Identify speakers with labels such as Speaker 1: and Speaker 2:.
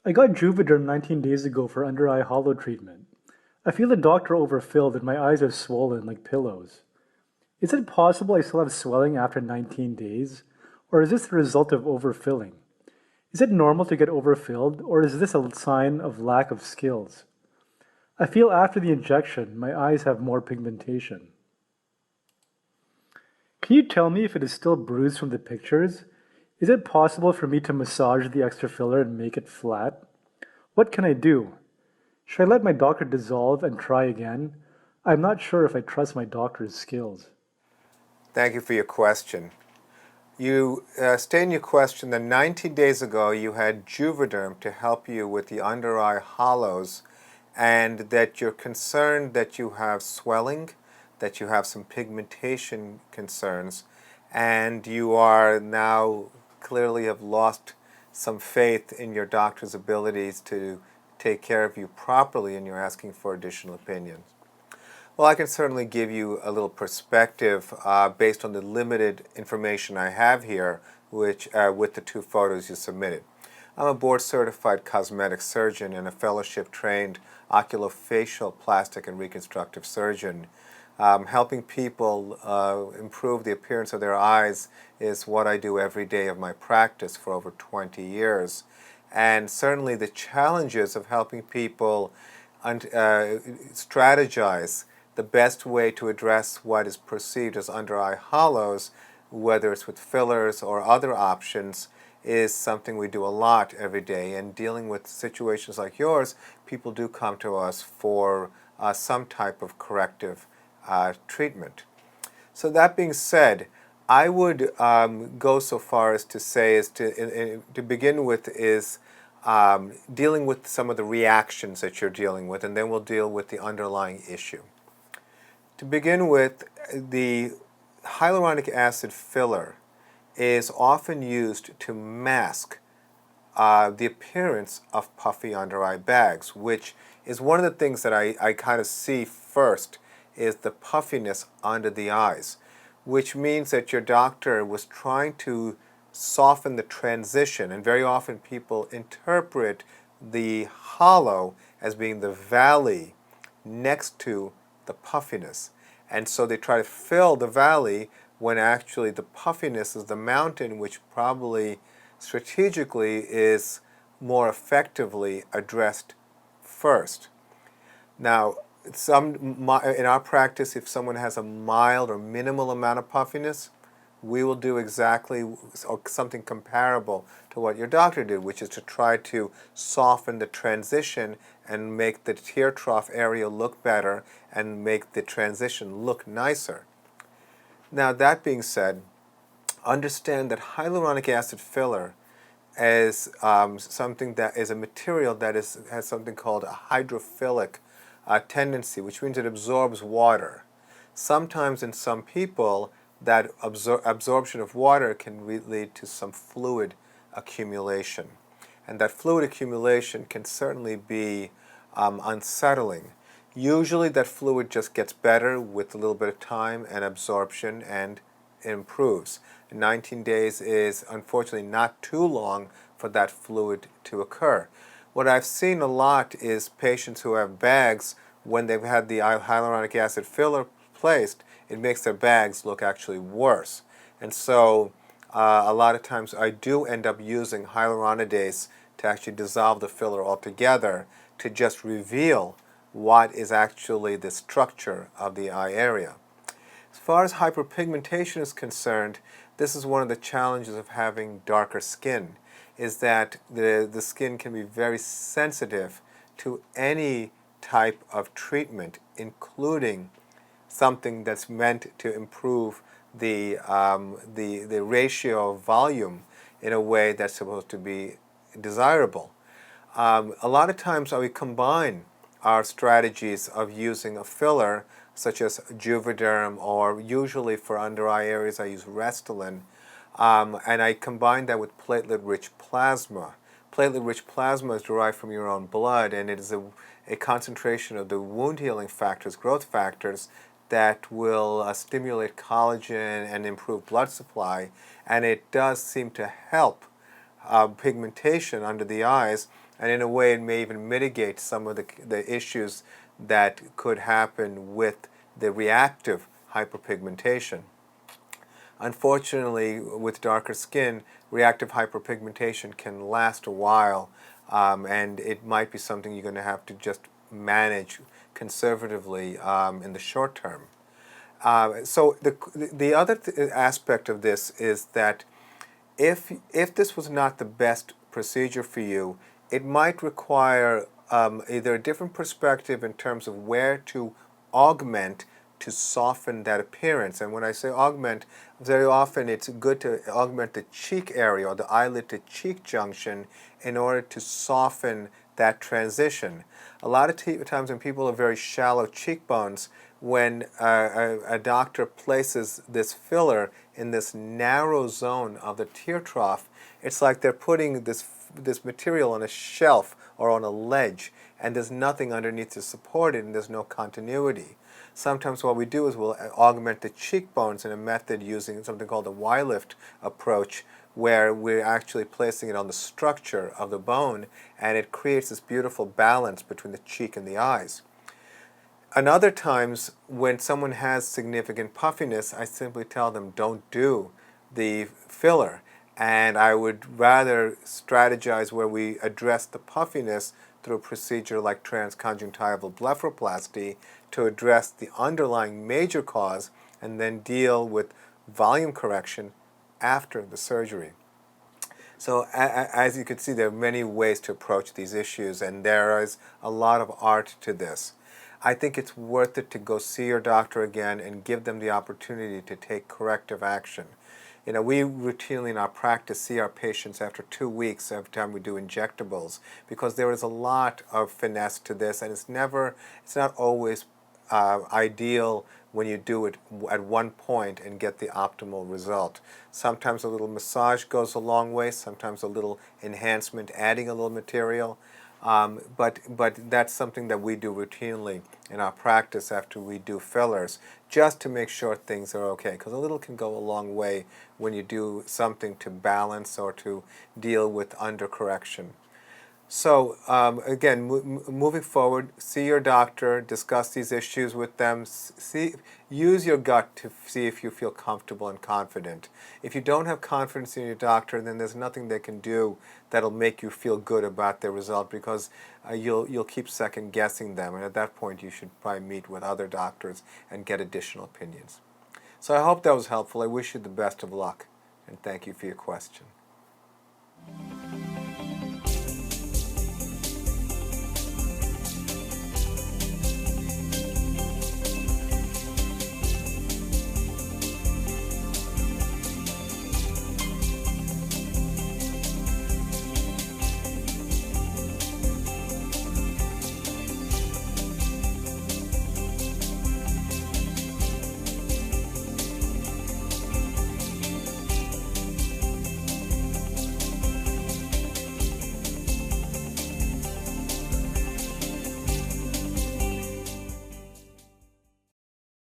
Speaker 1: I got Juvederm 19 days ago for under eye hollow treatment. I feel the doctor overfilled and my eyes are swollen like pillows. Is it possible I still have swelling after 19 days? Or is this the result of overfilling? Is it normal to get overfilled, or is this a sign of lack of skills? I feel after the injection, my eyes have more pigmentation. Can you tell me if it is still bruised from the pictures? Is it possible for me to massage the extra filler and make it flat? What can I do? Should I let my doctor dissolve and try again? I'm not sure if I trust my doctor's skills.
Speaker 2: Thank you for your question. You state in your question that 90 days ago you had Juvederm to help you with the under eye hollows, and that you're concerned that you have swelling, that you have some pigmentation concerns, and you are now clearly have lost some faith in your doctor's abilities to take care of you properly, and you're asking for additional opinions. Well, I can certainly give you a little perspective based on the limited information I have here, which with the two photos you submitted. I'm a board-certified cosmetic surgeon and a fellowship-trained oculofacial plastic and reconstructive surgeon. Helping people improve the appearance of their eyes is what I do every day of my practice for over 20 years. And certainly the challenges of helping people strategize the best way to address what is perceived as under-eye hollows, whether it's with fillers or other options, is something we do a lot every day. And dealing with situations like yours, people do come to us for some type of corrective treatment. So that being said, I would go so far as to say, to begin with, is dealing with some of the reactions that you're dealing with, and then we'll deal with the underlying issue. To begin with, the hyaluronic acid filler is often used to mask the appearance of puffy under-eye bags, which is one of the things that I kind of see first, is the puffiness under the eyes, which means that your doctor was trying to soften the transition, and very often people interpret the hollow as being the valley next to the puffiness. And so they try to fill the valley when actually the puffiness is the mountain, which probably strategically is more effectively addressed first. Now, in our practice, if someone has a mild or minimal amount of puffiness, we will do exactly or something comparable to what your doctor did, which is to try to soften the transition and make the tear trough area look better and make the transition look nicer. Now, that being said, understand that hyaluronic acid filler is something that is a material that has something called a hydrophilic tendency, which means it absorbs water. Sometimes in some people, that absorption of water can lead to some fluid accumulation. And that fluid accumulation can certainly be unsettling. Usually that fluid just gets better with a little bit of time and absorption, and it improves. 19 days is unfortunately not too long for that fluid to occur. What I've seen a lot is patients who have bags, when they've had the hyaluronic acid filler placed, it makes their bags look actually worse. And so a lot of times I do end up using hyaluronidase to actually dissolve the filler altogether to just reveal what is actually the structure of the eye area. As far as hyperpigmentation is concerned, this is one of the challenges of having darker skin, is that the skin can be very sensitive to any type of treatment, including something that's meant to improve the ratio of volume in a way that's supposed to be desirable. A lot of times we combine our strategies of using a filler such as Juvederm, or usually for under-eye areas I use Restylane, and I combine that with platelet-rich plasma. Platelet-rich plasma is derived from your own blood, and it is a concentration of the wound healing factors, growth factors, that will stimulate collagen and improve blood supply, and it does seem to help pigmentation under the eyes, And in a way, it may even mitigate some of the issues that could happen with the reactive hyperpigmentation. Unfortunately, with darker skin, reactive hyperpigmentation can last a while, and it might be something you're going to have to just manage conservatively in the short term. So the other aspect of this is that if this was not the best procedure for you, it might require either a different perspective in terms of where to augment to soften that appearance. And when I say augment, very often it's good to augment the cheek area or the eyelid to cheek junction in order to soften that transition. A lot of times when people have very shallow cheekbones, when a doctor places this filler in this narrow zone of the tear trough, it's like they're putting this material on a shelf or on a ledge, and there's nothing underneath to support it, and there's no continuity. Sometimes what we do is we'll augment the cheekbones in a method using something called the Y-lift approach, where we're actually placing it on the structure of the bone, and it creates this beautiful balance between the cheek and the eyes. And other times, when someone has significant puffiness, I simply tell them don't do the filler. And I would rather strategize where we address the puffiness through a procedure like transconjunctival blepharoplasty to address the underlying major cause and then deal with volume correction after the surgery. So as you can see, there are many ways to approach these issues, and there is a lot of art to this. I think it's worth it to go see your doctor again and give them the opportunity to take corrective action. You know, we routinely in our practice see our patients after 2 weeks every time we do injectables, because there is a lot of finesse to this, and it's not always ideal when you do it at one point and get the optimal result. Sometimes a little massage goes a long way, sometimes a little enhancement, adding a little material. But that's something that we do routinely in our practice after we do fillers, just to make sure things are okay. Because a little can go a long way when you do something to balance or to deal with undercorrection. So again, moving forward, see your doctor, discuss these issues with them, use your gut to see if you feel comfortable and confident. If you don't have confidence in your doctor, then there's nothing they can do that'll make you feel good about their result, because you'll keep second guessing them, and at that point you should probably meet with other doctors and get additional opinions. So I hope that was helpful. I wish you the best of luck, and thank you for your question.